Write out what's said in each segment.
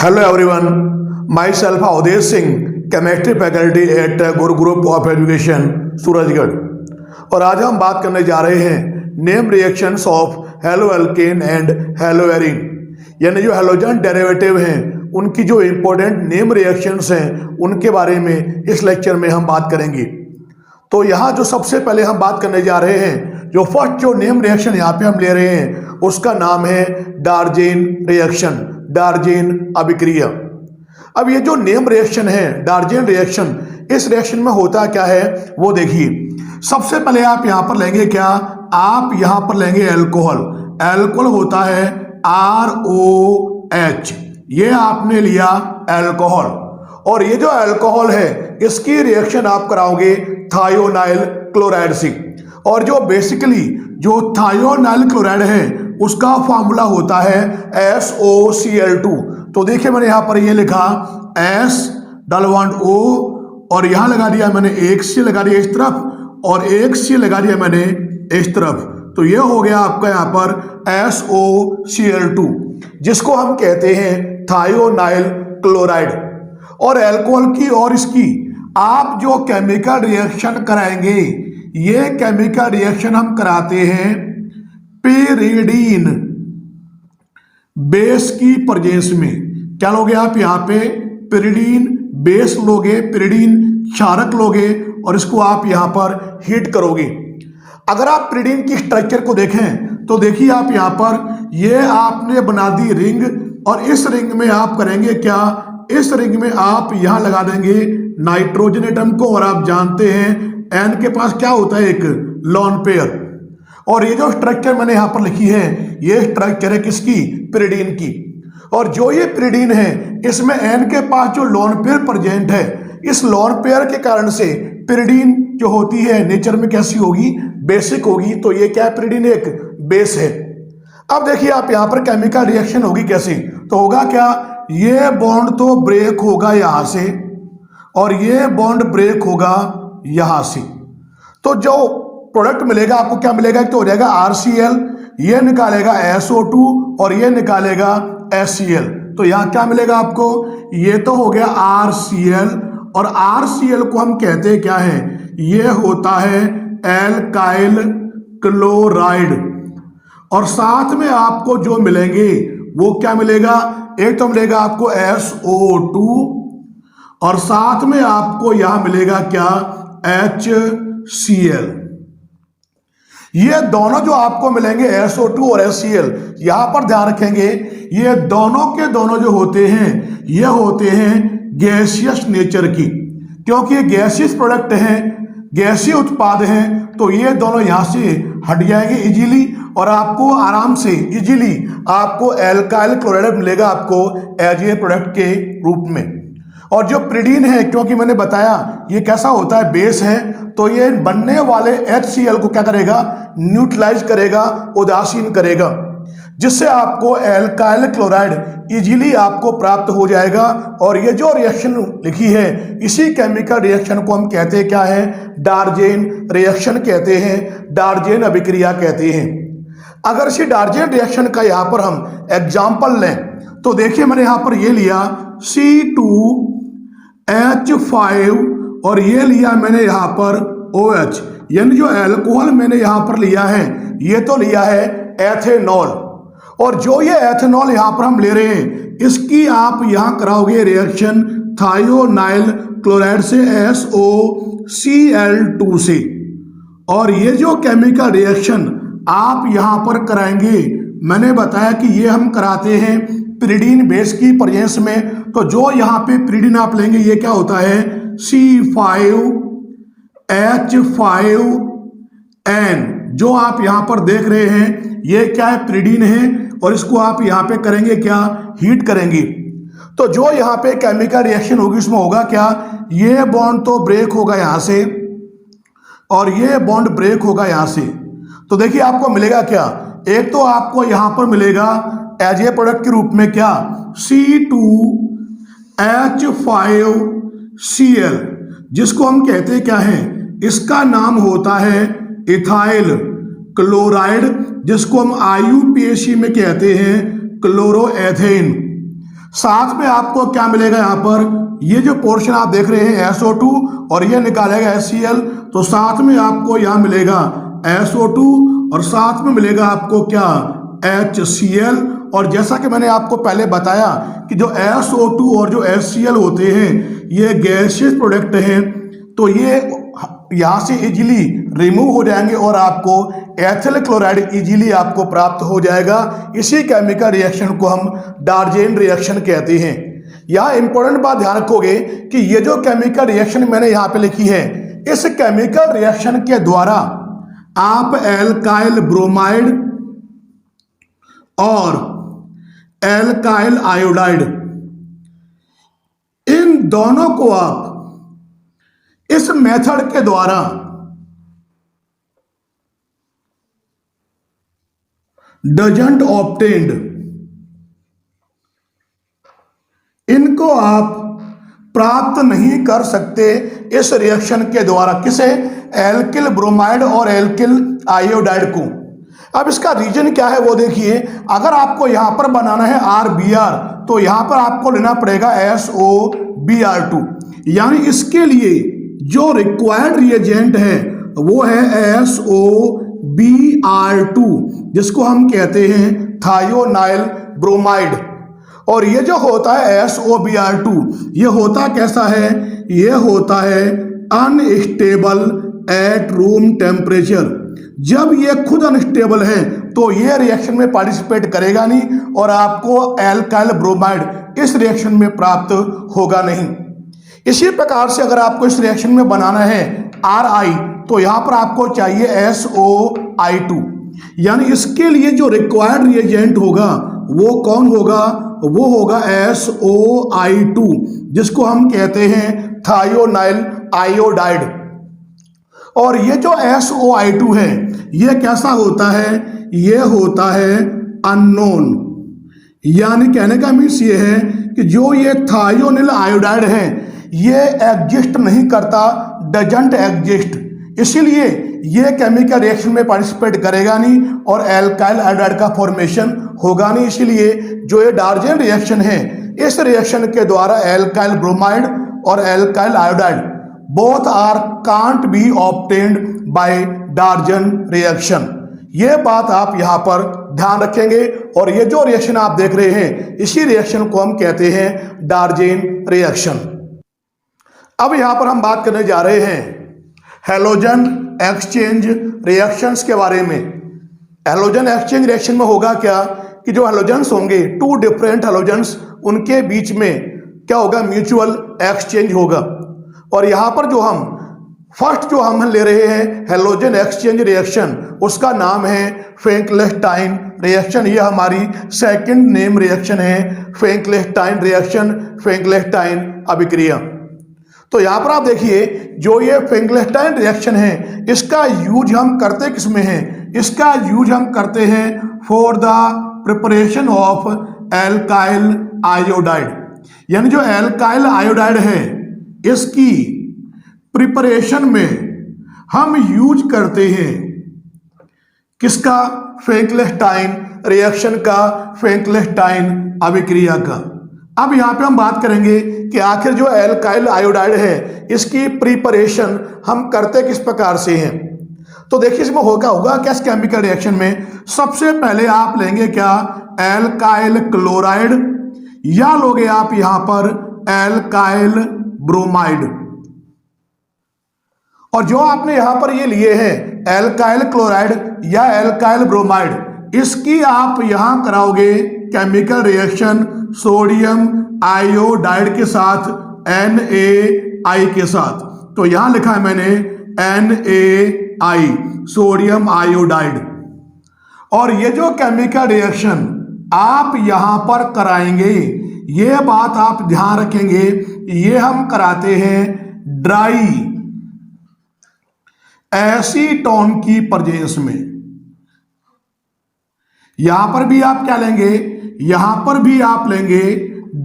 Hello everyone, myself Avdesh Singh, chemistry faculty at Guru group of education Surajgarh. और आज हम बात करने जा रहे हैं name reactions of halo alkane and hello arene, यानी जो हेलोजन डेरिवेटिव हैं उनकी जो इम्पोर्टेंट नेम रिएक्शंस हैं उनके बारे में इस लेक्चर में हम बात करेंगे। तो यहाँ जो सबसे पहले हम बात करने जा रहे हैं, जो फर्स्ट जो नेम रिएक्शन यहाँ पे हम ले रहे हैं उसका नाम है डार्जेन रिएक्शन, डार्जेन अभिक्रिया। अब ये जो नेम रिएक्शन है डार्जेन रिएक्शन, इस रिएक्शन में होता क्या है वो देखिए। सबसे पहले आप यहाँ पर लेंगे क्या, आप यहाँ पर लेंगे एल्कोहल। एल्कोहल होता है ROH, ये आपने लिया एल्कोहल। और ये जो एल्कोहल है इसकी रिएक्शन आप कराओगे थायोनाइल क्लोराइड से। और जो बेसिकली जो थायोनाइल क्लोराइड है उसका फॉर्मूला होता है SOCl2। तो देखिए मैंने यहां पर ये लिखा S_O और यहां लगा दिया मैंने एक C लगा दिया इस तरफ और एक C लगा दिया मैंने इस तरफ। तो ये हो गया आपका यहां पर SOCl2, जिसको हम कहते हैं थायोनाइल क्लोराइड। और अल्कोहल की और इसकी आप जो केमिकल रिएक्शन कराएंगे, ये केमिकल रिएक्शन हम कराते हैं पेरिडीन बेस की प्रेजेंस में। क्या लोगे आप यहाँ पे, पेरिडीन बेस लोगे, पेरिडीन क्षारक लोगे और इसको आप यहाँ पर हीट करोगे। अगर आप पेरिडीन की स्ट्रक्चर को देखें तो देखिए आप यहाँ पर ये आपने बना दी रिंग और इस रिंग में आप करेंगे क्या, इस रिंग में आप यहां लगा देंगे नाइट्रोजन एटम को। और आप जानते हैं N के पास क्या होता है, एक लॉन पेयर। और ये जो स्ट्रक्चर मैंने यहां पर लिखी है ये स्ट्रक्चर है किसकी, पेरिडीन की। और जो ये पेरिडीन है इसमें N के पास जो लॉन पेयर प्रेजेंट है, इस लॉन पेयर के कारण से पेरिडीन जो होती है नेचर में कैसी होगी, बेसिक होगी। तो ये क्या है, पेरिडीन एक बेस है। अब देखिए आप यहां पर केमिकल रिएक्शन होगी कैसे, तो होगा क्या, ये बॉन्ड तो ब्रेक होगा यहां से और ये बॉन्ड ब्रेक होगा यहां से। तो जो प्रोडक्ट मिलेगा आपको क्या मिलेगा, तो हो जाएगा RCl, ये निकालेगा SO2 और ये निकालेगा HCl। तो यहां क्या मिलेगा आपको, ये तो हो गया RCl और RCl को हम कहते हैं क्या है, ये होता है एल्काइल क्लोराइड। और साथ में आपको जो मिलेंगे वो क्या मिलेगा, एक तो मिलेगा आपको SO2 और साथ में आपको यहां मिलेगा क्या, HCl। ये दोनों जो आपको मिलेंगे SO2 और HCl, यहां पर ध्यान रखेंगे ये दोनों के दोनों जो होते हैं ये होते हैं गैसियस नेचर की, क्योंकि ये गैसियस प्रोडक्ट हैं, गैसीय उत्पाद हैं। तो ये दोनों यहां से हट जाएंगे इजीली और आपको आराम से इजीली आपको एल्काइल क्लोराइड मिलेगा आपको एज ए प्रोडक्ट के रूप में। और जो पेरिडीन है, क्योंकि मैंने बताया ये कैसा होता है, बेस है, तो ये बनने वाले HCl को क्या करेगा, न्यूट्रलाइज करेगा, उदासीन करेगा, जिससे आपको एल्काइल क्लोराइड इजीली आपको प्राप्त हो जाएगा। और ये जो रिएक्शन लिखी है इसी केमिकल रिएक्शन को हम कहते हैं क्या है, डार्जेन रिएक्शन कहते हैं, डार्जेन अभिक्रिया कहते हैं। अगर इसी डार्जेन रिएक्शन का यहाँ पर हम एग्जाम्पल लें तो देखिए मैंने यहाँ पर ये लिया C2H5 और ये लिया मैंने यहाँ पर OH, यानी जो एल्कोहल मैंने यहाँ पर लिया है ये तो लिया है एथेनॉल। और जो ये एथेनॉल यहाँ पर हम ले रहे हैं इसकी आप यहाँ कराओगे रिएक्शन थायोनाइल क्लोराइड से SOCl2 से। और ये जो केमिकल रिएक्शन आप यहां पर कराएंगे, मैंने बताया कि ये हम कराते हैं पेरिडीन बेस की प्रेजेंस में। तो जो यहां पे पेरिडीन आप लेंगे ये क्या होता है, C5H5N, जो आप यहां पर देख रहे हैं ये क्या है, पेरिडीन है। और इसको आप यहां पे करेंगे क्या, हीट करेंगे। तो जो यहां पे केमिकल रिएक्शन होगी उसमें होगा क्या, ये बॉन्ड तो ब्रेक होगा यहां से और ये बॉन्ड ब्रेक होगा यहां से। तो देखिए आपको मिलेगा क्या, एक तो आपको यहां पर मिलेगा एज ए प्रोडक्ट के रूप में क्या, C2H5Cl, जिसको हम कहते हैं क्या है, इसका नाम होता है इथाइल क्लोराइड, जिसको हम IUPAC में कहते हैं क्लोरोएथेन। साथ में आपको क्या मिलेगा यहाँ पर, ये जो पोर्शन आप देख रहे हैं SO2 और ये निकालेगा HCl, तो साथ में आपको यहाँ मिलेगा SO2 और साथ में मिलेगा आपको क्या, HCl। और जैसा कि मैंने आपको पहले बताया कि जो SO2 और जो HCl होते हैं ये गैसियस प्रोडक्ट हैं, तो ये यहाँ से इजीली रिमूव हो जाएंगे और आपको एथिल क्लोराइड इजीली आपको प्राप्त हो जाएगा। इसी केमिकल रिएक्शन को हम डार्जेन रिएक्शन कहते हैं। यहाँ इंपॉर्टेंट बात ध्यान रखोगे कि ये जो केमिकल रिएक्शन मैंने यहाँ पे लिखी है, इस केमिकल रिएक्शन के द्वारा आप एल्काइल ब्रोमाइड और एल्काइल आयोडाइड इन दोनों को आप इस मेथड के द्वारा डजंट ऑब्टेन्ड, इनको आप प्राप्त नहीं कर सकते इस रिएक्शन के द्वारा। किसे, एल्किल ब्रोमाइड और एल्किल आयोडाइड को। अब इसका रीजन क्या है वो देखिए। अगर आपको यहां पर बनाना है RBr तो यहां पर आपको लेना पड़ेगा SOBr2, यानी इसके लिए जो रिक्वायर्ड रिएजेंट है वो है SOBr2, जिसको हम कहते हैं थायोनाइल ब्रोमाइड। और ये जो होता है SOBr2, ये होता कैसा है, ये होता है अनस्टेबल एट रूम टेम्परेचर। जब ये खुद अनस्टेबल है तो ये रिएक्शन में पार्टिसिपेट करेगा नहीं और आपको एल्काइल ब्रोमाइड इस रिएक्शन में प्राप्त होगा नहीं। इसी प्रकार से अगर आपको इस रिएक्शन में बनाना है RI तो यहां पर आपको चाहिए SOI2, यानी इसके लिए जो रिक्वायर्ड रिएजेंट होगा वो कौन होगा, वो होगा SOI2, जिसको हम कहते हैं थायोनाइल आयोडाइड। और ये जो SOI2 है ये कैसा होता है, ये होता है अननोन, यानी कहने का मीन्स ये है कि जो ये थायोनाइल आयोडाइड है ये एग्जिस्ट नहीं करता, डजंट एग्जिस्ट, इसीलिए ये केमिकल रिएक्शन में पार्टिसिपेट करेगा नहीं और एल्काइल आयोडाइड का फॉर्मेशन होगा नहीं। इसीलिए जो ये डार्जेन रिएक्शन है, इस रिएक्शन के द्वारा एल्काइल ब्रोमाइड और alkyl iodide both are can't be obtained by Darzens reaction. ये बात आप यहां पर ध्यान रखेंगे। और ये जो रिएक्शन आप देख रहे हैं इसी रिएक्शन को हम कहते हैं डार्जेन रिएक्शन। अब यहां पर हम बात करने जा रहे हैं हैलोजन एक्सचेंज रिएक्शंस के बारे में। हैलोजन एक्सचेंज रिएक्शन में होगा क्या कि जो हैलोजेंस होंगे, टू डिफरेंट हैलोजेंस, उनके बीच में क्या होगा, म्यूचुअल एक्सचेंज होगा। और यहां पर जो हम फर्स्ट जो हम ले रहे हैं हैलोजन एक्सचेंज रिएक्शन, उसका नाम है फ्रैंकलिस्टाइन रिएक्शन। ये हमारी सेकंड नेम रिएक्शन है, फ्रैंकलिस्टाइन रिएक्शन, फ्रैंकलिस्टाइन अभिक्रिया। तो यहां पर आप देखिए जो ये फ्रैंकलिस्टाइन रिएक्शन है इसका यूज हम करते किस में है, इसका यूज हम करते हैं for the preparation of alkyl iodide. यानी जो एल्काइल आयोडाइड है इसकी प्रिपरेशन में हम यूज करते हैं किसका, फ्रैंकलिस्टाइन रिएक्शन का, फ्रैंकलिस्टाइन अभिक्रिया का। अब यहां पे हम बात करेंगे कि आखिर जो एल्काइल आयोडाइड है इसकी प्रिपरेशन हम करते किस प्रकार से हैं। तो देखिए इसमें होगा क्या इस केमिकल रिएक्शन में, सबसे पहले आप लेंगे क्या, एल्काइल क्लोराइड, या लोगे आप यहां पर एल्काइल ब्रोमाइड। और जो आपने यहां पर ये लिए हैं एल्काइल क्लोराइड या एल्काइल ब्रोमाइड, इसकी आप यहां कराओगे केमिकल रिएक्शन सोडियम आयोडाइड के साथ, NaI के साथ। तो यहां लिखा है मैंने NaI, सोडियम आयोडाइड। और ये जो केमिकल रिएक्शन आप यहां पर कराएंगे, ये बात आप ध्यान रखेंगे, ये हम कराते हैं ड्राई एसीटोन की प्रेजेंस में। यहां पर भी आप क्या लेंगे, यहां पर भी आप लेंगे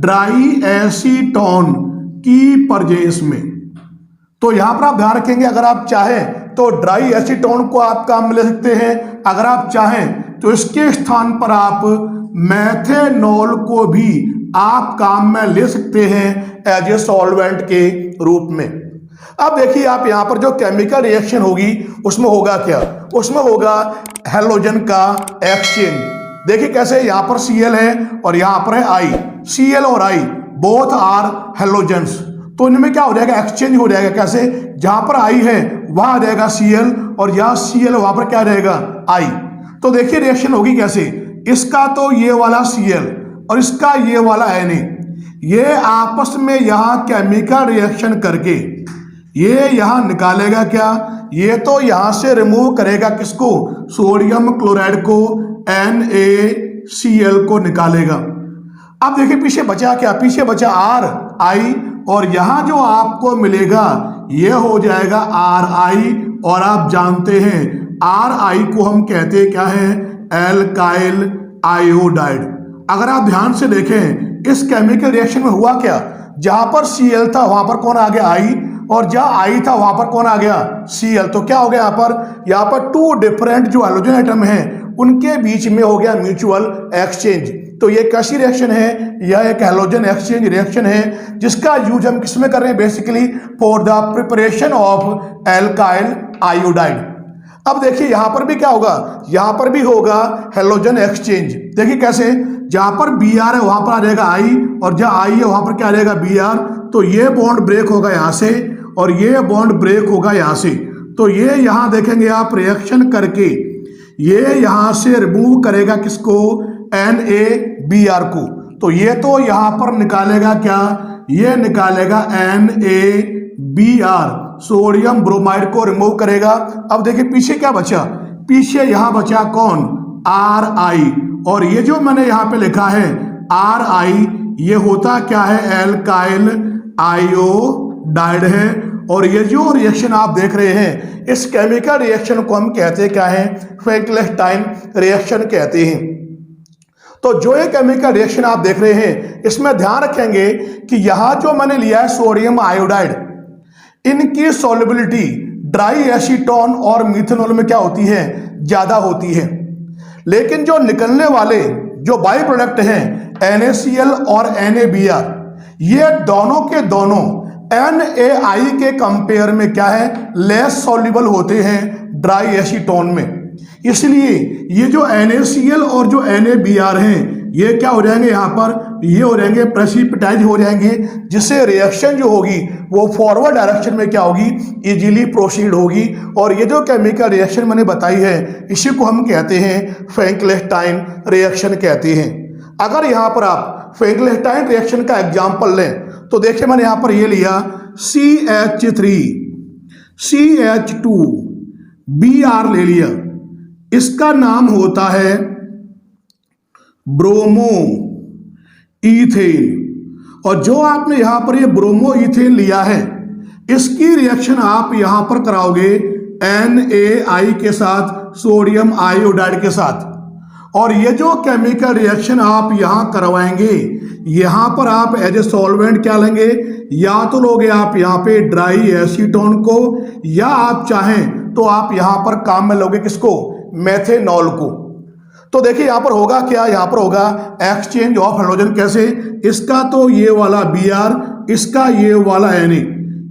ड्राई एसीटोन की प्रेजेंस में। तो यहां पर आप ध्यान रखेंगे, अगर आप चाहें तो ड्राई एसीटोन को आप काम में ले सकते हैं, अगर आप चाहें तो इसके स्थान पर आप मेथेनॉल को भी आप काम में ले सकते हैं एज ए सॉल्वेंट के रूप में। अब देखिए आप यहां पर जो केमिकल रिएक्शन होगी उसमें होगा क्या, उसमें होगा हेलोजन का एक्सचेंज। देखिए कैसे, यहां पर Cl है और यहां पर है I। Cl और I बोथ आर हेलोजेंस, तो इनमें क्या हो जाएगा, एक्सचेंज हो जाएगा। कैसे, जहां पर I है वहां आ जाएगा Cl और यहां Cl वहां पर क्या रहेगा, I। तो देखिए रिएक्शन होगी कैसे, इसका तो ये वाला Cl और इसका ये वाला Na, ये आपस में यहां केमिकल रिएक्शन करके ये यहां निकालेगा क्या, ये तो यहां से रिमूव करेगा किसको, सोडियम क्लोराइड को, NaCl को निकालेगा। अब देखिए पीछे बचा क्या, पीछे बचा RI और यहां जो आपको मिलेगा ये हो जाएगा RI। और आप जानते हैं RI को हम कहते क्या है, एल्काइल आयोडाइड। अगर आप ध्यान से देखें इस केमिकल रिएक्शन में हुआ क्या, जहां पर Cl था वहां पर कौन आ गया, I, और जहां I था वहां पर कौन आ गया, Cl। तो क्या हो गया यहाँ पर टू डिफरेंट जो हाइड्रोजन एटम हैं उनके बीच में हो गया म्यूचुअल एक्सचेंज। तो ये कैसी रिएक्शन है, यह एक हैलोजन एक्सचेंज रिएक्शन है जिसका यूज हम किस में कर रहे हैं, basically for the preparation of alkyl iodide. अब देखिए यहां पर भी क्या होगा, यहां पर भी होगा हैलोजन एक्सचेंज। देखिए कैसे, जहां पर Br है वहां पर आ जाएगा I और जहां I है वहां पर क्या आ जाएगा Br। तो ये बॉन्ड ब्रेक होगा यहां से और ये बॉन्ड ब्रेक होगा यहां से। तो ये यहां देखेंगे आप रिएक्शन करके ये यहां से रिमूव करेगा किसको, NaBr को। तो ये तो यहां पर निकालेगा क्या, ये निकालेगा NaBr, सोडियम ब्रोमाइड को रिमूव करेगा। अब देखिए पीछे क्या बचा, पीछे यहां बचा कौन, RI। और ये जो मैंने यहां पे लिखा है RI, ये होता क्या है, एल्काइल आयोडाइड है। और ये जो रिएक्शन आप देख रहे हैं इस केमिकल रिएक्शन को हम कहते क्या है, फ्रैंकलिस्टाइन रिएक्शन कहते हैं। तो जो ये केमिकल रिएक्शन आप देख रहे हैं इसमें ध्यान रखेंगे कि यहां जो मैंने लिया है सोडियम आयोडाइड, इनकी सॉल्युबिलिटी ड्राई एसीटोन और मिथेनॉल में क्या होती है, ज्यादा होती है। लेकिन जो निकलने वाले जो बाई प्रोडक्ट हैं NaCl और NaBr, ये दोनों के दोनों NaI के कंपेयर में क्या है, लेस सॉल्युबल होते हैं ड्राई एसीटोन में। इसलिए ये जो NaCl और जो NaBr हैं ये क्या हो जाएंगे, यहाँ पर ये हो जाएंगे प्रेसिपिटाइज हो जाएंगे, जिससे रिएक्शन जो होगी वो फॉरवर्ड डायरेक्शन में क्या होगी, इजीली प्रोसीड होगी। और ये जो केमिकल रिएक्शन मैंने बताई है इसी को हम कहते हैं फ्रैंकलिस्टाइन रिएक्शन कहते हैं। अगर यहाँ पर आप फ्रैंकलिस्टाइन रिएक्शन का एग्जाम्पल लें तो देखिए मैंने यहाँ पर ये लिया CH3 CH2 Br ले लिया, इसका नाम होता है ब्रोमो इथेन। और जो आपने यहां पर ये ब्रोमो इथेन लिया है इसकी रिएक्शन आप यहां पर कराओगे NaI के साथ, सोडियम आयोडाइड के साथ। और ये जो केमिकल रिएक्शन आप यहां करवाएंगे यहां पर आप एज ए सॉल्वेंट क्या लेंगे, या तो लोगे आप यहां पे ड्राई एसीटोन को, या आप चाहें तो आप यहां पर काम में लोगे किसको, मेथेनॉल को। तो देखिए यहां पर होगा क्या, यहां पर होगा एक्सचेंज ऑफ हाइड्रोजन। कैसे, इसका तो ये वाला Br, इसका ये वाला Na,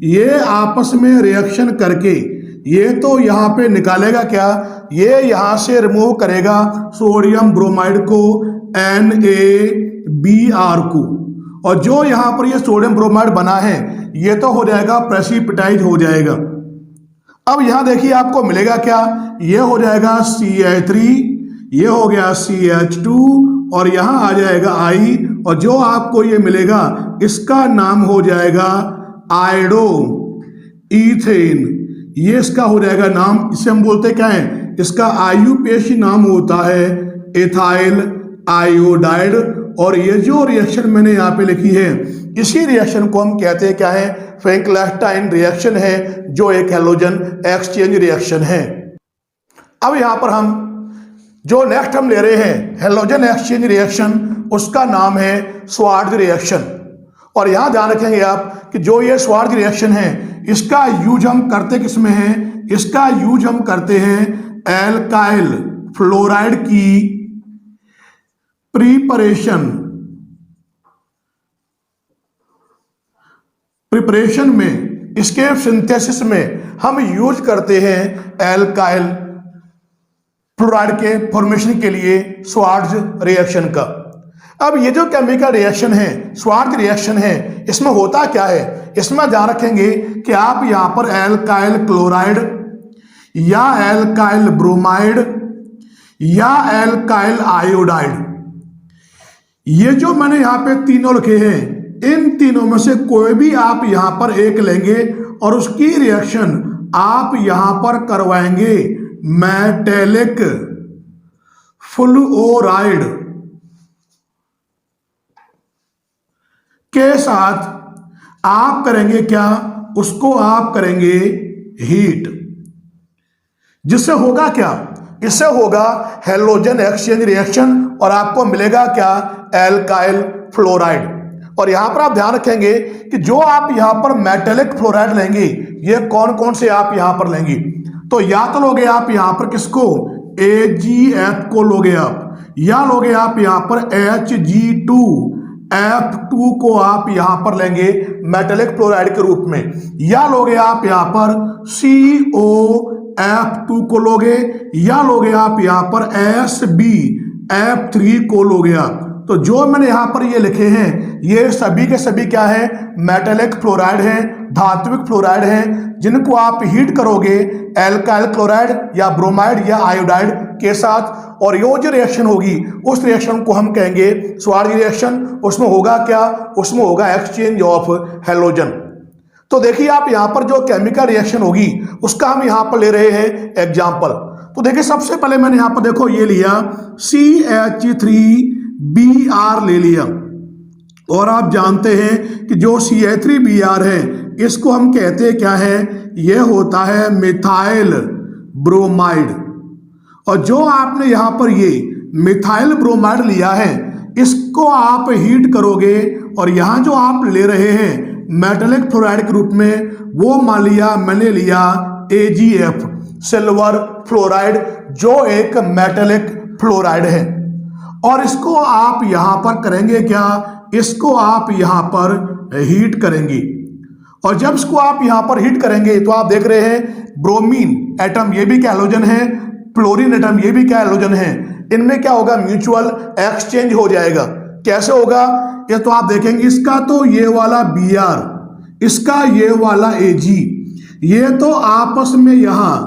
ये आपस में रिएक्शन करके ये तो यहां पे निकालेगा क्या, ये यहां से रिमूव करेगा सोडियम ब्रोमाइड को, NaBr को। और जो यहां पर ये सोडियम ब्रोमाइड बना है ये तो हो जाएगा प्रेसिपिटाइज हो जाएगा। अब यहां देखिए आपको मिलेगा क्या, ये हो जाएगा CH3, ये हो गया CH2 और यहां आ जाएगा I। और जो आपको ये मिलेगा इसका नाम हो जाएगा आयोडो इथेन, ये इसका हो जाएगा नाम। इसे हम बोलते क्या है, इसका आयुपेशी नाम होता है एथाइल आयोडाइड। और ये जो रिएक्शन मैंने यहाँ पे लिखी है इसी रिएक्शन को हम कहते हैं क्या है, फ्रैंकलिस्टाइन रिएक्शन है, जो एक हैलोजन एक्सचेंज रिएक्शन है। अब यहाँ पर हम जो नेक्स्ट हम ले रहे हैं हैलोजन एक्सचेंज रिएक्शन, उसका नाम है स्वार्ट्ज रिएक्शन। और यहां ध्यान रखेंगे आप कि जो ये स्वार्ट्ज रिएक्शन है इसका यूज हम करते किस में है, इसका यूज हम करते हैं एल्काइल फ्लोराइड की प्रिपरेशन में, इसके सिंथेसिस में हम यूज करते हैं एल्काइल फ्लोराइड के फॉर्मेशन के लिए स्वार्ट्ज रिएक्शन का। अब ये जो केमिकल रिएक्शन है, स्वार्ट्ज रिएक्शन है, इसमें होता क्या है, इसमें ध्यान रखेंगे कि आप यहां पर एल्काइल क्लोराइड या एल्काइल ब्रोमाइड या एल्काइल आयोडाइड, ये जो मैंने यहां पे तीनों लिखे हैं, इन तीनों में से कोई भी आप यहां पर एक लेंगे और उसकी रिएक्शन आप यहां पर करवाएंगे मेटेलिक फ्लोराइड के साथ। आप करेंगे क्या, उसको आप करेंगे हीट, जिससे होगा क्या, इससे होगा हैलोजन एक्सचेंज रिएक्शन और आपको मिलेगा क्या, एल्काइल फ्लोराइड। और यहां पर आप ध्यान रखेंगे कि जो आप यहां पर मेटेलिक फ्लोराइड लेंगे, ये कौन कौन से आप यहां पर लेंगे, तो या तो लोगे आप यहां पर किसको, AgF को लोगे आप, या लोगे आप यहां पर Hg2F2 को आप यहां पर लेंगे मेटेलिक फ्लोराइड के रूप में, या लोगे आप यहां पर COF2 को लोगे, या लोगे आप यहां पर SbF3 को लोगे आप। तो जो मैंने यहां पर ये लिखे हैं, ये सभी के सभी क्या है, मेटेलिक फ्लोराइड हैं, धात्विक फ्लोराइड हैं, जिनको आप हीट करोगे एल्काइल क्लोराइड या ब्रोमाइड या आयोडाइड के साथ। और ये जो रिएक्शन होगी, उस रिएक्शन को हम कहेंगे स्वार्ट्ज रिएक्शन। उसमें होगा क्या, उसमें होगा एक्सचेंज ऑफ हैलोजन। तो देखिए आप यहां पर जो केमिकल रिएक्शन होगी, उसका हम यहां पर ले रहे हैं एग्जाम्पल। तो देखिए सबसे पहले मैंने यहां पर देखो ये लिया CH3Br ले लिया, और आप जानते हैं कि जो CH3Br है, इसको हम कहते हैं क्या है, यह होता है मिथाइल ब्रोमाइड। और जो आपने यहां पर ये मिथाइल ब्रोमाइड लिया है, इसको आप हीट करोगे और यहां जो आप ले रहे हैं मेटेलिक फ्लोराइड के रूप में, वो मान लिया मैंने लिया AgF सिल्वर फ्लोराइड, जो एक मेटेलिक फ्लोराइड है। और इसको आप यहां पर करेंगे क्या, इसको आप यहां पर हीट करेंगे। और जब इसको आप यहां पर हीट करेंगे तो आप देख रहे हैं ब्रोमीन एटम ये भी क्या हैलोजन है, फ्लोरीन एटम ये भी क्या हैलोजन है, इनमें क्या होगा, म्यूचुअल एक्सचेंज हो जाएगा। कैसे होगा, ये तो आप देखेंगे, इसका तो ये वाला Br, इसका ये वाला Ag, ये तो आपस में यहां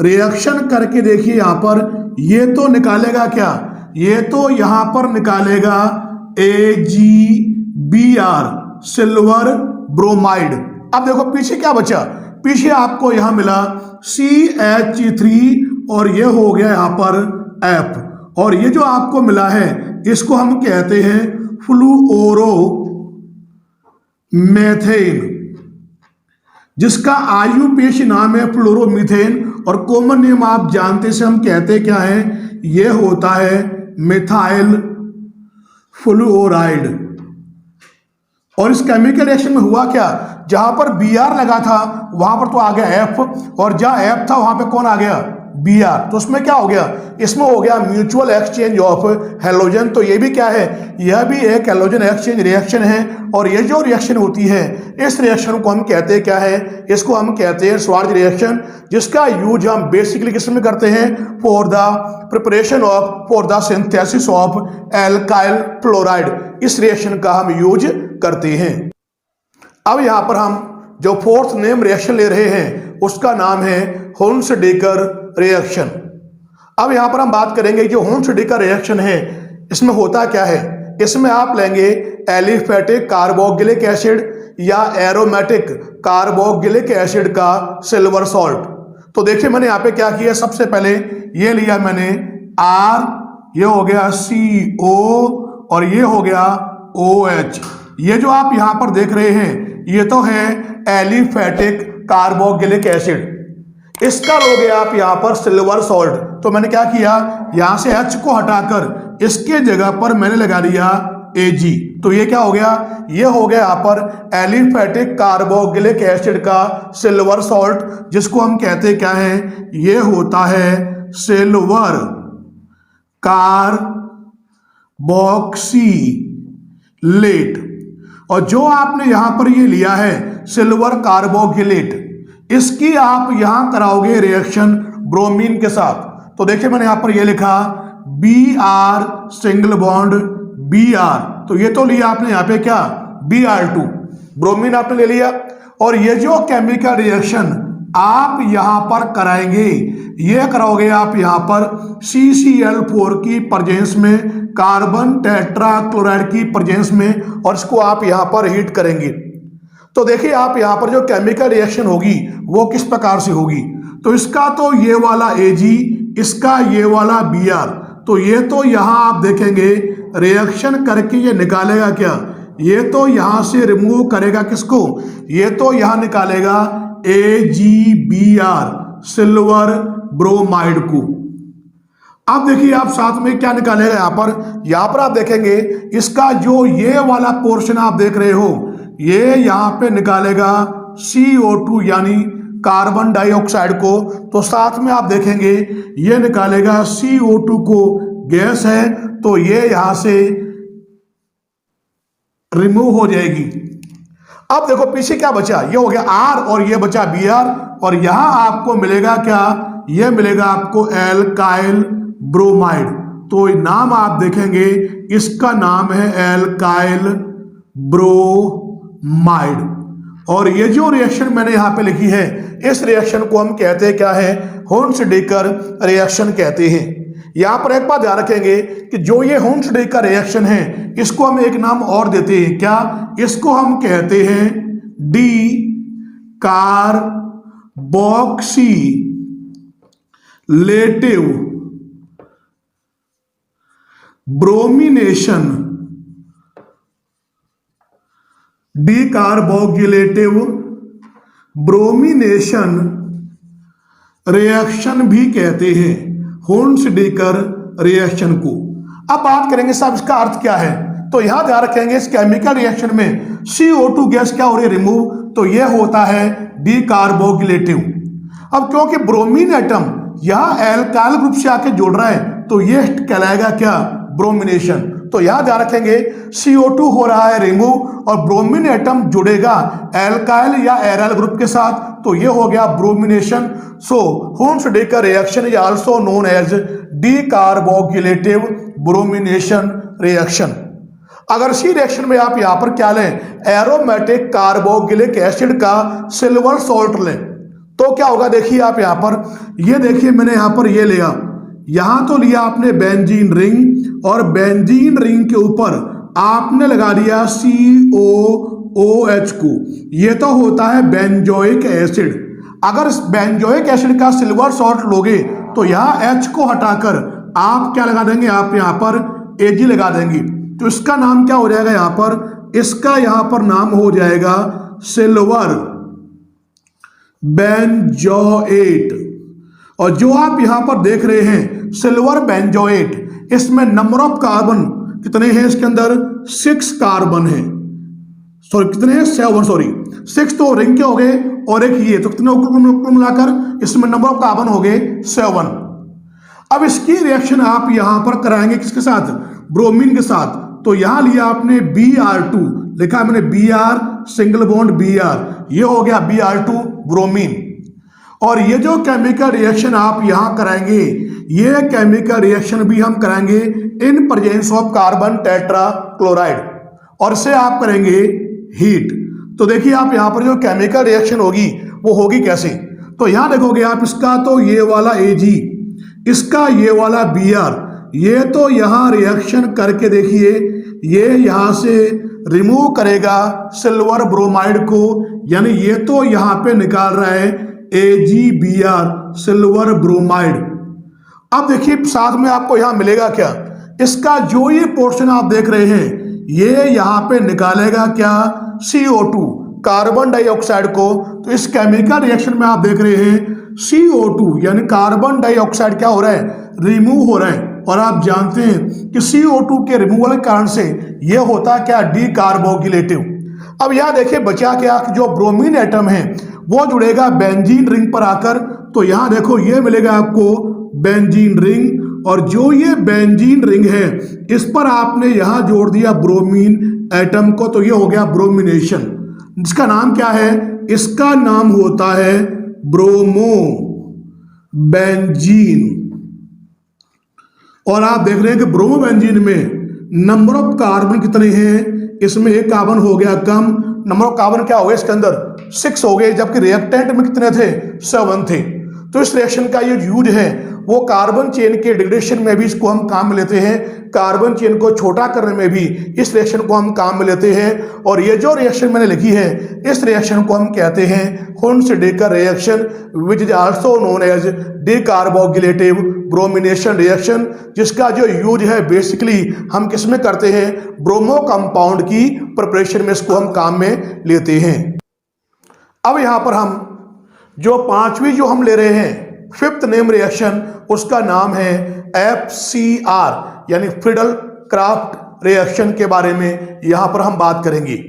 रिएक्शन करके देखिए यहां पर, ये तो निकालेगा क्या, ये तो यहां पर निकालेगा AgBr सिल्वर ब्रोमाइड। अब देखो पीछे क्या बचा, पीछे आपको यहां मिला CH3 और ये हो गया यहां पर F, और ये जो आपको मिला है इसको हम कहते हैं फ्लूओरोमेथेन, जिसका आयुपेश नाम है फ्लोरोमीथेन, और कॉमन नेम आप जानते से हम कहते क्या है, ये होता है मिथाइल फ्लोराइड। और इस केमिकल रिएक्शन में हुआ क्या, जहां पर Br लगा था वहां पर तो आ गया F, और जहां F था वहां पे कौन आ गया, Br। तो उसमें क्या हो गया, इसमें हो गया म्यूचुअल एक्सचेंज ऑफ हैलोजन। तो ये भी क्या है, यह भी एक हैलोजन एक्सचेंज रिएक्शन है। और ये जो रिएक्शन होती है, इस रिएक्शन को हम कहते हैं क्या है, इसको हम कहते हैं स्वार्ट्ज रिएक्शन, जिसका यूज हम बेसिकली किस में करते हैं, for the preparation of, for the synthesis of alkyl fluoride. इस रिएक्शन का हम यूज करते हैं। अब यहां पर हम जो फोर्थ नेम रिएक्शन ले रहे हैं, उसका नाम है होन्स-डीकर रिएक्शन। अब यहां पर हम बात करेंगे जो होन्स-डीकर रिएक्शन है, इसमें होता क्या है, इसमें आप लेंगे एलिफेटिक कार्बोक्सिलिक एसिड या एरोमेटिक कार्बोक्सिलिक एसिड का सिल्वर सॉल्ट। तो देखिए मैंने यहां पे क्या किया, सबसे पहले ये लिया मैंने R, ये हो गया CO और ये हो गया OH। ये जो आप यहां पर देख रहे हैं, ये तो है एलिफेटिक कार्बोक्सिलिक एसिड, इसका लोगे आप यहां पर सिल्वर सॉल्ट। तो मैंने क्या किया, यहां से H को हटाकर इसके जगह पर मैंने लगा दिया Ag। तो ये क्या हो गया, ये हो गया यहां पर एलिफेटिक कार्बोक्सिलिक एसिड का सिल्वर सॉल्ट, जिसको हम कहते क्या है, ये होता है सिल्वर कार्बोक्सीलेट। और जो आपने यहां पर ये लिया है सिल्वर कार्बोक्सिलेट, इसकी आप यहां कराओगे रिएक्शन ब्रोमीन के साथ। तो देखिए मैंने यहां पर ये लिखा Br सिंगल बॉन्ड Br, तो ये तो लिया आपने यहां पे क्या Br2, ब्रोमीन आपने ले लिया। और ये जो केमिकल रिएक्शन आप यहां पर कराएंगे, ये कराओगे आप यहां पर CCl4 की प्रेजेंस में, कार्बन टेट्राक्लोराइड की प्रेजेंस में, और इसको आप यहां पर हीट करेंगे। तो देखिए आप यहां पर जो केमिकल रिएक्शन होगी वो किस प्रकार से होगी। तो इसका तो ये वाला Ag, इसका ये वाला Br, तो ये तो यहां आप देखेंगे रिएक्शन करके ये निकालेगा क्या, ये तो यहां से रिमूव करेगा किसको, ये तो यहां निकालेगा AgBr सिल्वर ब्रोमाइड को। अब देखिए आप साथ में क्या निकालेगा यहां पर आप देखेंगे इसका जो ये वाला पोर्शन आप देख रहे हो, ये यहां पे निकालेगा CO2 यानी कार्बन डाइऑक्साइड को। तो साथ में आप देखेंगे ये निकालेगा CO2 को, गैस है तो ये यहां से रिमूव हो जाएगी। अब देखो पीछे क्या बचा, ये हो गया R और ये बचा Br, और यहां आपको मिलेगा क्या, ये मिलेगा आपको एल्काइल ब्रोमाइड। तो नाम आप देखेंगे इसका नाम है एल्काइल ब्रोमाइड। और ये जो रिएक्शन मैंने यहां पे लिखी है, इस रिएक्शन को हम कहते हैं क्या है, हुन्सडीकर रिएक्शन कहते हैं। यहां पर एक बात ध्यान रखेंगे कि जो ये हुन्सडीकर रिएक्शन है, इसको हम एक नाम और देते हैं, क्या, इसको हम कहते हैं decarboxylative bromination. Decarboxylative bromination reaction भी कहते हैं हुन्सडीकर रिएक्शन को। अब बात करेंगे साहब इसका अर्थ क्या है। तो यहां ध्यान रखेंगे इस केमिकल रिएक्शन में CO2 गैस क्या हो रही है, रिमूव, तो यह होता है डी कार्बोक्सिलेटिव। अब क्योंकि ब्रोमीन एटम यहां एल्काइल ग्रुप से आके जुड़ रहा है, तो यह कहलाएगा क्या, ब्रोमिनेशन। तो यहां ध्यान रखेंगे CO2 हो रहा है रिमूव और ब्रोमीन एटम जुड़ेगा एल्काइल या एराइल ग्रुप के साथ, तो यह हो गया bromination. So Hunsdiecker reaction is also known as decarboxylative bromination reaction. अगर इसी रिएक्शन में आप यहां पर क्या लें, एरोमेटिक कार्बोक्सिलिक एसिड का सिल्वर सॉल्ट लें, तो क्या होगा, देखिए आप यहां पर, ये देखिए मैंने यहां पर ये लिया, यहां तो लिया आपने बेंजीन रिंग, और बेंजीन रिंग के ऊपर आपने लगा दिया COOH को, ये तो होता है बेंजोइक एसिड। अगर इस बेंजोइक एसिड का सिल्वर सॉल्ट लोगे तो यहां H को हटाकर आप क्या लगा देंगे, आप यहां पर Ag लगा देंगे, तो इसका नाम क्या हो जाएगा यहां पर, इसका यहां पर नाम हो जाएगा सिल्वर बेंजोएट। और जो आप यहां पर देख रहे हैं सिल्वर बेंजोएट, इसमें नंबर ऑफ कार्बन कितने हैं, इसके अंदर 6 कार्बन है, सॉरी कितने हैं, 7, सॉरी 6 तो रिंग के हो गए और एक ये, तो कितने कुल मिलाकर इसमें नंबर ऑफ कार्बन हो गए 7। अब इसकी रिएक्शन आप यहां पर कराएंगे किसके साथ, ब्रोमीन के साथ। तो यहां लिया आपने Br2, लिखा मैंने Br सिंगल बॉन्ड Br, ये हो गया Br2 ब्रोमीन। और ये जो केमिकल रिएक्शन आप यहां कराएंगे, ये केमिकल रिएक्शन भी हम कराएंगे in presence of carbon tetrachloride, और इसे आप करेंगे हीट। तो देखिए आप यहां पर जो केमिकल रिएक्शन होगी वो होगी कैसे, तो यहां देखोगे आप, इसका तो ये वाला Ag, इसका ये वाला Br, ये तो यहां रिएक्शन करके देखिए ये यहां से रिमूव करेगा सिल्वर ब्रोमाइड को, यानी ये तो यहां पे निकाल रहा है AgBr सिल्वर ब्रोमाइड। अब देखिए साथ में आपको यहां मिलेगा क्या, इसका जो ये पोर्शन आप देख रहे हैं, ये यहां पे निकालेगा क्या, CO2 कार्बन डाइऑक्साइड को। तो इस केमिकल रिएक्शन में आप देख रहे हैं CO2 यानी कार्बन डाइऑक्साइड क्या हो रहा है, रिमूव हो रहा है। और आप जानते हैं कि CO2 के रिमूवल के कारण से यह होता है क्या, डी कार्बोक्सिलेटिव। अब यहां देखिए बचा क्या, जो ब्रोमीन एटम है वो जुड़ेगा बेंजीन रिंग पर आकर, तो यहां देखो ये मिलेगा आपको बेंजीन रिंग, और जो ये बेंजीन रिंग है इस पर आपने यहां जोड़ दिया ब्रोमीन एटम को, तो ये हो गया ब्रोमिनेशन। इसका नाम क्या है? इसका नाम होता है ब्रोमो बेंजीन। और आप देख रहे हैं कि ब्रोमो बेंजीन में नंबर ऑफ कार्बन कितने हैं? इसमें एक कार्बन हो गया कम। नंबर ऑफ कार्बन क्या हो गया इसके अंदर? 6 हो गए, जबकि रिएक्टेंट में कितने थे? 7 थे। तो इस रिएक्शन का ये यूज है वो कार्बन चेन के डिग्रेडेशन में भी इसको हम काम में लेते हैं, कार्बन चेन को छोटा करने में भी इस रिएक्शन को हम काम में लेते हैं। और ये जो रिएक्शन मैंने लिखी है इस रिएक्शन को हम कहते हैं Hunsdiecker reaction, which is also known as decarboxylative bromination reaction, जिसका जो यूज है बेसिकली हम किस में करते हैं? ब्रोमो कंपाउंड की प्रिपरेशन में इसको हम काम में लेते हैं। अब यहां पर हम जो पांचवी जो हम ले रहे हैं फिफ्थ नेम रिएक्शन, उसका नाम है FCR यानी फ्रीडल क्राफ्ट रिएक्शन के बारे में यहां पर हम बात करेंगे।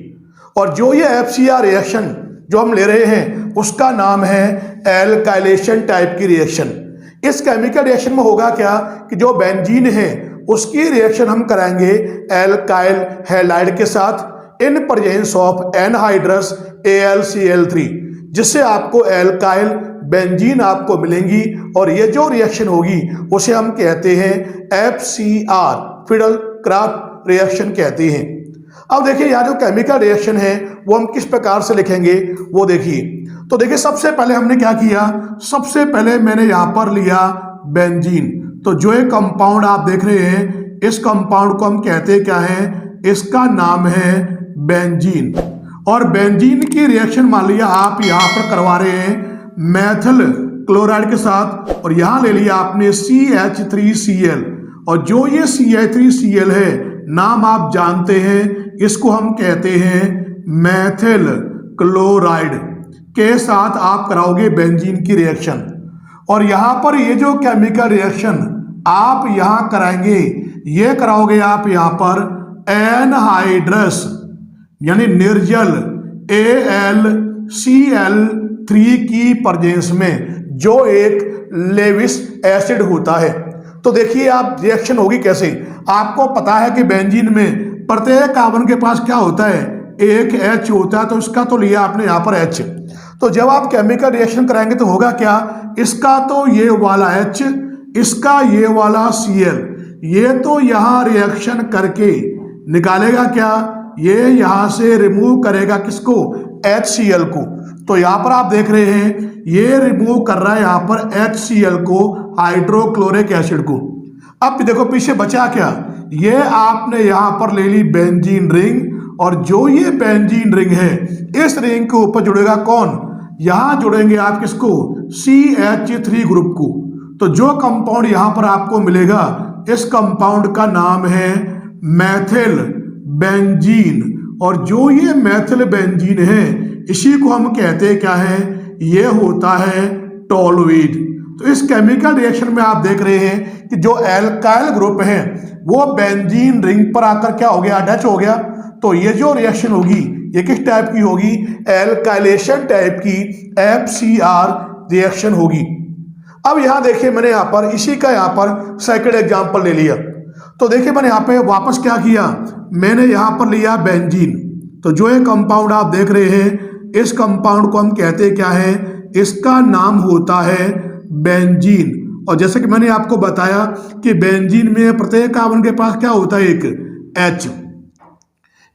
और जो ये FCR रिएक्शन जो हम ले रहे हैं उसका नाम है एल्काइलेशन टाइप की रिएक्शन। इस केमिकल रिएक्शन में होगा क्या कि जो बेंजीन है उसकी रिएक्शन हम कराएंगे एल्काइल हैलाइड के साथ in presence of anhydrous AlCl3, जिससे आपको एल्काइल बेंजीन आपको मिलेंगी। और ये जो रिएक्शन होगी उसे हम कहते हैं FCR फ्रीडल क्राफ्ट रिएक्शन कहते हैं। अब देखिए यहाँ जो केमिकल रिएक्शन है वो हम किस प्रकार से लिखेंगे वो देखिए। तो देखिए सबसे पहले हमने क्या किया, सबसे पहले मैंने यहाँ पर लिया बेंजीन। तो जो एक कंपाउंड आप देख रहे हैं इस कंपाउंड को हम कहते क्या है? इसका नाम है बेंजीन। और बेंजीन की रिएक्शन मान लिया आप यहाँ पर करवा रहे हैं मेथिल क्लोराइड के साथ, और यहां ले लिया आपने CH3Cl। और जो ये CH3Cl है नाम आप जानते हैं, इसको हम कहते हैं मेथिल क्लोराइड के साथ आप कराओगे बेंजीन की रिएक्शन। और यहां पर ये जो केमिकल रिएक्शन आप यहां कराएंगे ये कराओगे आप यहां पर एनहाइड्रस यानी निर्जल AlCl3 की प्रेजेंस में, जो एक लेविस एसिड होता है। तो देखिए आप रिएक्शन होगी कैसे। आपको पता है कि बेंजीन में प्रत्येक कार्बन के पास क्या होता है? एक H होता है, तो इसका तो लिया आपने यहाँ पर H। तो जब आप केमिकल रिएक्शन कराएंगे तो होगा क्या, इसका तो ये वाला H, इसका ये वाला Cl, ये तो यहाँ रिएक्शन करके निकालेगा क्या? ये यहां से रिमूव करेगा किसको? HCl को। तो यहां पर आप देख रहे हैं ये रिमूव कर रहा है यहां पर HCl को, हाइड्रोक्लोरिक एसिड को। अब देखो पीछे बचा क्या, ये आपने यहां पर ले ली बेंजीन रिंग, और जो ये बेंजीन रिंग है इस रिंग के ऊपर जुड़ेगा कौन? यहां जुड़ेंगे आप किसको? CH3 ग्रुप को। तो जो कंपाउंड यहां पर आपको मिलेगा इस कंपाउंड का नाम है मेथिल बेंजीन। और जो ये मेथिल बेंजीन है इसी को हम कहते हैं क्या है? ये होता है टोलुइड। तो इस केमिकल रिएक्शन में आप देख रहे हैं कि जो एल्काइल ग्रुप है वो बेंजीन रिंग पर आकर क्या हो गया? अटैच हो गया। तो ये जो रिएक्शन होगी ये किस टाइप की होगी? एल्काइलेशन टाइप की FCR रिएक्शन होगी। अब यहां देखिए मैंने यहां पर इसी का यहां पर सेकंड एग्जांपल ले लिया। तो देखिए मैंने यहाँ पे वापस क्या किया, मैंने यहाँ पर लिया बेंजीन। तो जो ये कंपाउंड आप देख रहे हैं इस कंपाउंड को हम कहते हैं क्या है? इसका नाम होता है बेंजीन। और जैसे कि मैंने आपको बताया कि बेंजीन में प्रत्येक कार्बन के पास क्या होता है? एक H।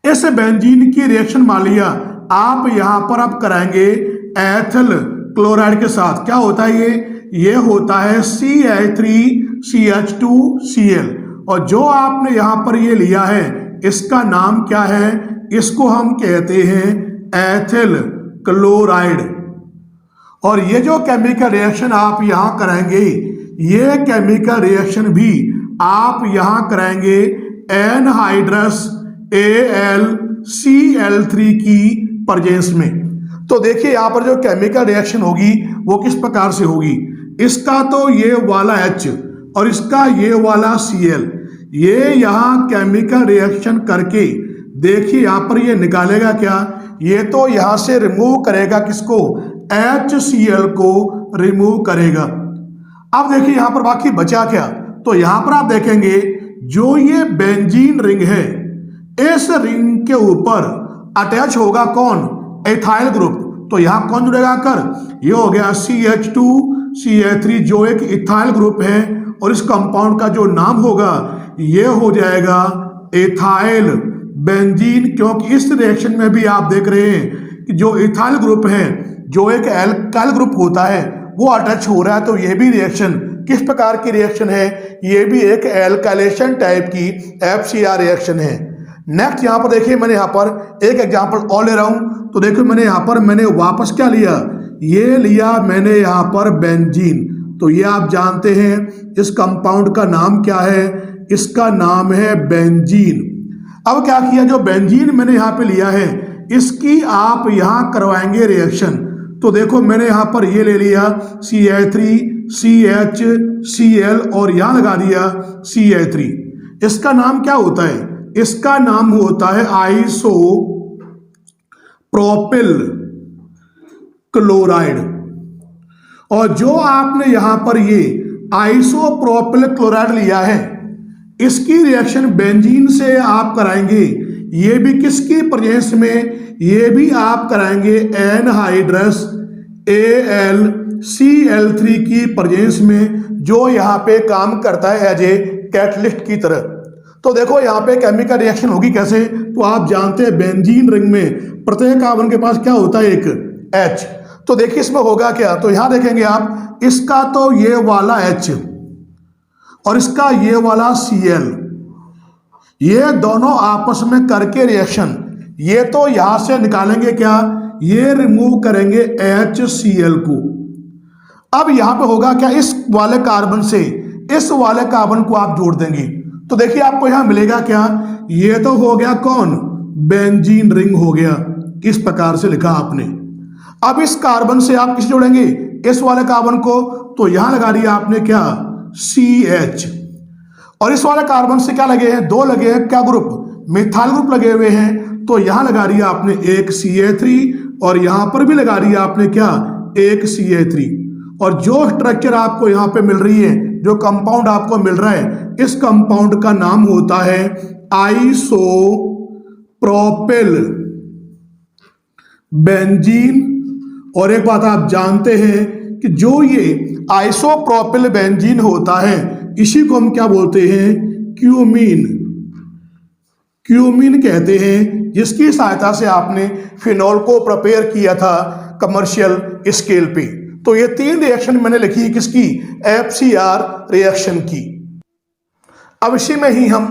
इस बेंजीन की रिएक्शन मान लिया आप यहाँ पर आप कराएंगे एथिल क्लोराइड के साथ। क्या होता है ये होता है CH3CH2Cl। और जो आपने यहां पर ये लिया है इसका नाम क्या है? इसको हम कहते हैं एथिल क्लोराइड। और ये जो केमिकल रिएक्शन आप यहां कराएंगे ये केमिकल रिएक्शन भी आप यहां कराएंगे एनहाइड्रस AlCl3 की प्रेजेंस में। तो देखिए यहां पर जो केमिकल रिएक्शन होगी वो किस प्रकार से होगी? इसका तो ये वाला H और इसका ये वाला Cl, ये यहां केमिकल रिएक्शन करके देखिए यहां पर ये निकालेगा क्या? ये तो यहां से रिमूव करेगा किसको? HCl को रिमूव करेगा। अब देखिए यहां पर बाकी बचा क्या, तो यहां पर आप देखेंगे जो ये बेंजीन रिंग है, इस रिंग के ऊपर अटैच होगा कौन, एथाइल ग्रुप। तो यहां कौन जुड़ेगा कर, ये हो गया CH2CH3 जो एक इथाइल ग्रुप है, और इस कंपाउंड का जो नाम होगा ये हो जाएगा एथाइल बेंजीन, क्योंकि इस रिएक्शन में भी आप देख रहे हैं कि जो इथाइल ग्रुप है, जो एक एल्काइल ग्रुप होता है, वो अटैच हो रहा है। तो ये भी रिएक्शन किस प्रकार की रिएक्शन है, ये भी एक एल्काइलेशन टाइप की FCR रिएक्शन है। नेक्स्ट यहां पर देखिए मैंने यहां पर एक एग्जांपल और ले रहा हूं, तो देखो मैंने यहां पर मैंने वापस क्या लिया, ये लिया मैंने यहां पर बेंजीन। तो ये आप जानते हैं इस कंपाउंड का नाम क्या है, इसका नाम है बेंजीन। अब क्या किया, जो बेंजीन मैंने यहां पे लिया है इसकी आप यहां करवाएंगे रिएक्शन। तो देखो मैंने यहां पर ये ले लिया CH3CHCl और यहां लगा दिया CH3। इसका नाम क्या होता है, इसका नाम होता है आइसो प्रोपिल क्लोराइड। और जो आपने यहां पर ये आइसोप्रोपिल क्लोराइड लिया है, इसकी रिएक्शन बेंजीन से आप कराएंगे, ये भी किसकी प्रेजेंस में, ये भी आप कराएंगे एनहाइड्रस AlCl3 की प्रेजेंस में, जो यहां पे काम करता है एज ए कैटलिस्ट की तरह। तो देखो यहाँ पे केमिकल रिएक्शन होगी कैसे, तो आप जानते हैं बेंजीन रिंग में प्रत्येक कार्बन के पास क्या होता है, एक H। तो देखिए इसमें होगा क्या, तो यहां देखेंगे आप, इसका तो ये वाला H और इसका ये वाला Cl, ये दोनों आपस में करके रिएक्शन, ये तो यहां से निकालेंगे क्या, ये रिमूव करेंगे HCl को। अब यहां पे होगा क्या, इस वाले कार्बन से इस वाले कार्बन को आप जोड़ देंगे, तो देखिए आपको यहां मिलेगा क्या, ये तो हो गया कौन, बेंजीन रिंग हो गया, इस प्रकार से लिखा आपने। अब इस कार्बन से आप किसे जोड़ेंगे, इस वाले कार्बन को, तो यहां लगा दिया आपने क्या, CH। और इस वाले कार्बन से क्या लगे हैं, दो लगे हैं, क्या ग्रुप, मिथाइल ग्रुप लगे हुए हैं। तो यहां लगा दिया आपने एक CH3 और यहां पर भी लगा दिया आपने क्या, एक CH3। और जो स्ट्रक्चर आपको यहां पे मिल रही है, जो कंपाउंड आपको मिल रहा है, इस कंपाउंड का नाम होता है आइसोप्रोपिल बेंजीन। और एक बात आप जानते हैं कि जो ये आइसोप्रोपिल बेंजीन होता है, इसी को हम क्या बोलते हैं, क्यूमीन। क्यूमीन कहते हैं, जिसकी सहायता से आपने फिनॉल को प्रिपेयर किया था कमर्शियल स्केल पे। तो ये तीन रिएक्शन मैंने लिखी है किसकी, FCR रिएक्शन की। अब इसी में ही हम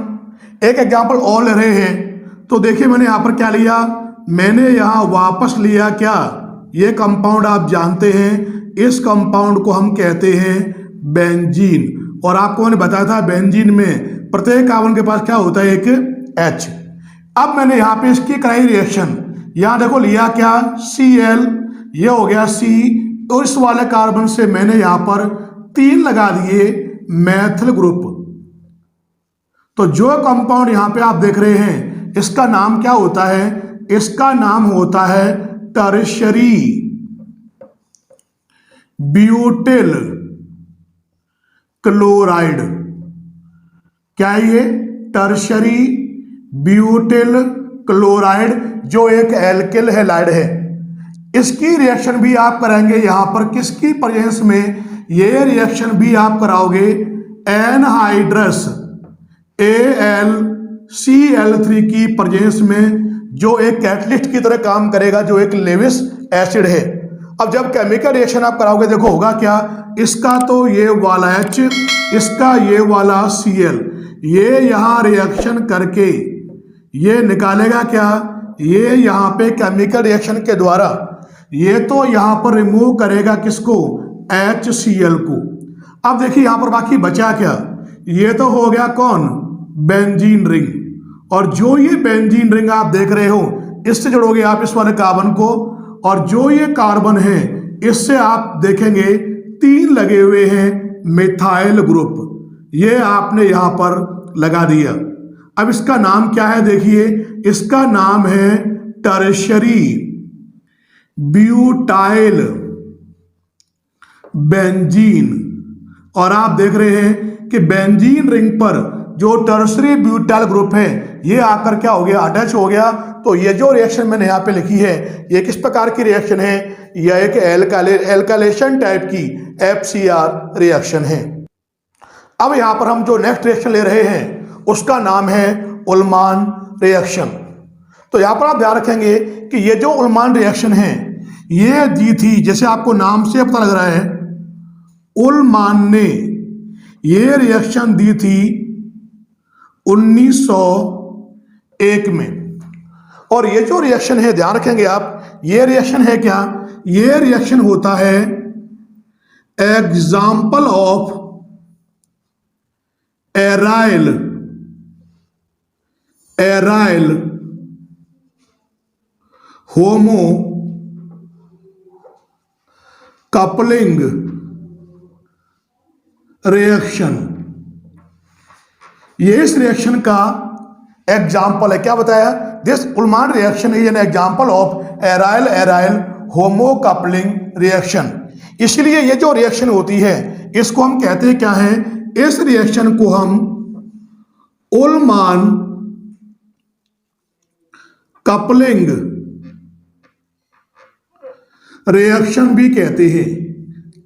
एक एग्जांपल और ले रहे हैं। तो देखिए मैंने यहां पर क्या लिया, मैंने यहां वापस लिया क्या, ये कंपाउंड आप जानते हैं, इस कंपाउंड को हम कहते हैं बेंजीन। और आपको मैंने बताया था बेंजीन में प्रत्येक कार्बन के पास क्या होता है, एक H। अब मैंने यहां पे इसकी कराई रिएक्शन, यहां देखो लिया क्या, Cl, ये हो गया C, तो इस वाले कार्बन से मैंने यहां पर 3 लगा दिए मैथिल ग्रुप। तो जो कंपाउंड यहां पे आप देख रहे हैं, इसका नाम क्या होता है, इसका नाम होता है टर्शरी ब्यूटिल क्लोराइड। क्या है ये, टर्शरी ब्यूटिल क्लोराइड, जो एक एल्किल हैलाइड है। इसकी रिएक्शन भी आप कराएंगे यहां पर किसकी प्रेजेंस में, ये रिएक्शन भी आप कराओगे एनहाइड्रस AlCl3 की प्रेजेंस में, जो एक कैटलिस्ट की तरह काम करेगा, जो एक लेविस एसिड है। अब जब केमिकल रिएक्शन आप कराओगे, देखो होगा क्या, इसका तो ये वाला H, इसका ये वाला Cl, ये यहां रिएक्शन करके ये निकालेगा क्या, ये यहां पे केमिकल रिएक्शन के द्वारा ये तो यहां पर रिमूव करेगा किसको, HCl को। अब देखिए यहां पर बाकी बचा क्या, ये तो हो गया कौन, बेंजीन रिंग। और जो ये बेंजीन रिंग आप देख रहे हो, इससे जोड़ोगे आप इस वाले कार्बन को, और जो ये कार्बन है इससे आप देखेंगे 3 लगे हुए हैं मिथाइल ग्रुप, ये आपने यहां पर लगा दिया। अब इसका नाम क्या है, देखिए इसका नाम है टर्शरी ब्यूटाइल बेंजीन। और आप देख रहे हैं कि बेंजीन रिंग पर जो टर्सरी ब्यूटाइल ग्रुप है ये आकर क्या हो गया, अटैच हो गया। तो ये जो रिएक्शन मैंने यहाँ पे लिखी है ये किस प्रकार की रिएक्शन है, यह एक एल्काइलेशन टाइप की FCR रिएक्शन है। अब यहाँ पर हम जो नेक्स्ट रिएक्शन ले रहे हैं उसका नाम है उल्मान रिएक्शन। तो यहाँ पर आप ध्यान रखेंगे कि ये जो उल्मान रिएक्शन है ये दी थी, जैसे आपको नाम से पता लग रहा है, उल्मान ने ये रिएक्शन दी थी 1901 में। और ये जो रिएक्शन है ध्यान रखेंगे आप, ये रिएक्शन है क्या, ये रिएक्शन होता है example of aryl homo coupling reaction. ये इस रिएक्शन का एग्जाम्पल है। क्या बताया, this Ullmann reaction is an example of aryl homo coupling reaction. इसलिए ये जो रिएक्शन होती है इसको हम कहते हैं क्या है, इस रिएक्शन को हम उल्मान कपलिंग रिएक्शन भी कहते हैं।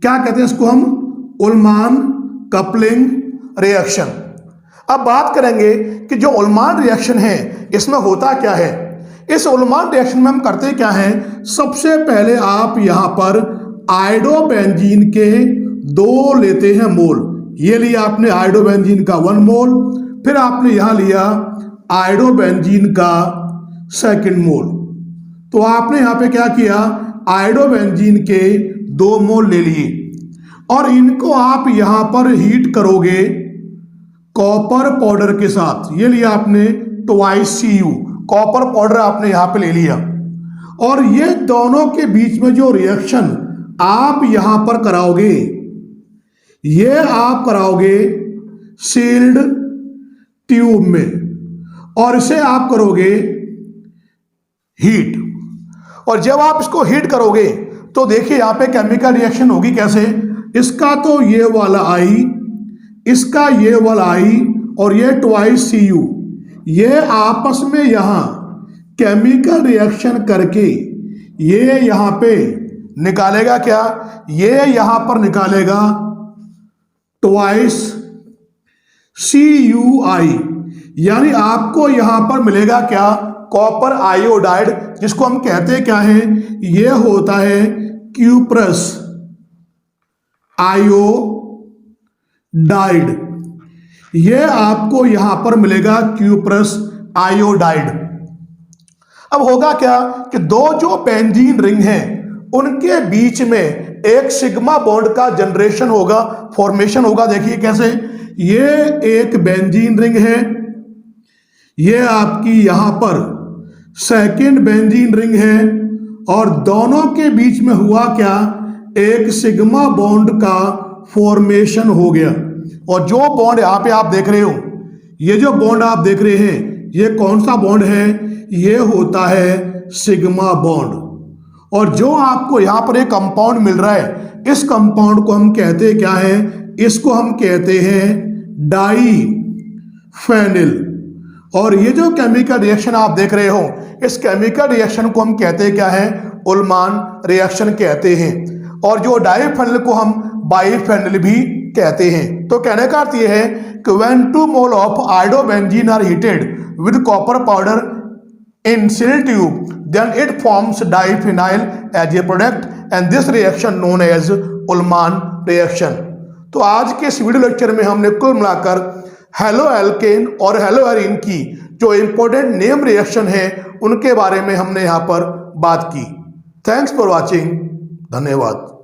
क्या कहते हैं इसको हम, उल्मान कपलिंग रिएक्शन। अब बात करेंगे कि जो उल्मान रिएक्शन है इसमें होता क्या है। इस उल्मान रिएक्शन में हम करते क्या है, सबसे पहले आप यहां पर आयोडोबेंजीन के 2 लेते हैं मोल। ये लिया आपने आयोडोबेंजीन का 1 मोल, फिर आपने यहां लिया आयोडोबेंजीन का 2 मोल। तो आपने यहां पे क्या किया, आयोडोबेंजीन के 2 मोल ले लिए और इनको आप यहां पर हीट करोगे कॉपर पाउडर के साथ। ये लिया आपने 2Cu कॉपर पाउडर आपने यहां पे ले लिया। और ये दोनों के बीच में जो रिएक्शन आप यहां पर कराओगे, ये आप कराओगे सील्ड ट्यूब में और इसे आप करोगे हीट। और जब आप इसको हीट करोगे तो देखिए यहां पे केमिकल रिएक्शन होगी कैसे, इसका तो ये वाला आई, इसका ये वाला आई और ये 2Cu, ये आपस में यहां केमिकल रिएक्शन करके ये यहां पे निकालेगा क्या, ये यहां पर निकालेगा 2CuI, यानी आपको यहां पर मिलेगा क्या, कॉपर आयोडाइड, जिसको हम कहते हैं क्या है, ये होता है क्यूप्रस आयोडाइड। ये आपको यहां पर मिलेगा क्यूप्रस आयोडाइड। अब होगा क्या कि 2 जो बेंजीन रिंग हैं उनके बीच में एक सिग्मा बॉन्ड का जनरेशन होगा, फॉर्मेशन होगा। देखिए कैसे, ये एक बेंजीन रिंग है, ये आपकी यहां पर 2nd बेंजीन रिंग है और दोनों के बीच में हुआ क्या, एक सिग्मा बॉन्ड का फॉर्मेशन हो गया। और जो बॉन्ड यहां पे आप देख रहे हो, ये जो बॉन्ड आप देख रहे हैं ये कौन सा बॉन्ड है, ये होता है सिग्मा बॉन्ड। और जो आपको यहां पर एक कंपाउंड मिल रहा है, इस कंपाउंड को हम कहते हैं क्या है, इसको हम कहते हैं डाईफेनिल। और ये जो केमिकल रिएक्शन आप देख रहे हो, इस केमिकल रिएक्शन को हम कहते हैं क्या है, उल्मान रिएक्शन कहते हैं। और जो डाईफेनिल को हम बाईफेनिल भी कहते हैं। तो कहने का अर्थ ये है कि when 2 mole of iodobenzene are heated with copper powder in seal tube, then it forms diphenyl as a product and this reaction known as Ullmann reaction. तो आज के इस वीडियो लेक्चर में हमने कुल मिलाकर हेलो एल्केन और हेलो एरीन की जो इंपॉर्टेंट नेम रिएक्शन है उनके बारे में हमने यहाँ पर बात की। थैंक्स फॉर वॉचिंग, धन्यवाद।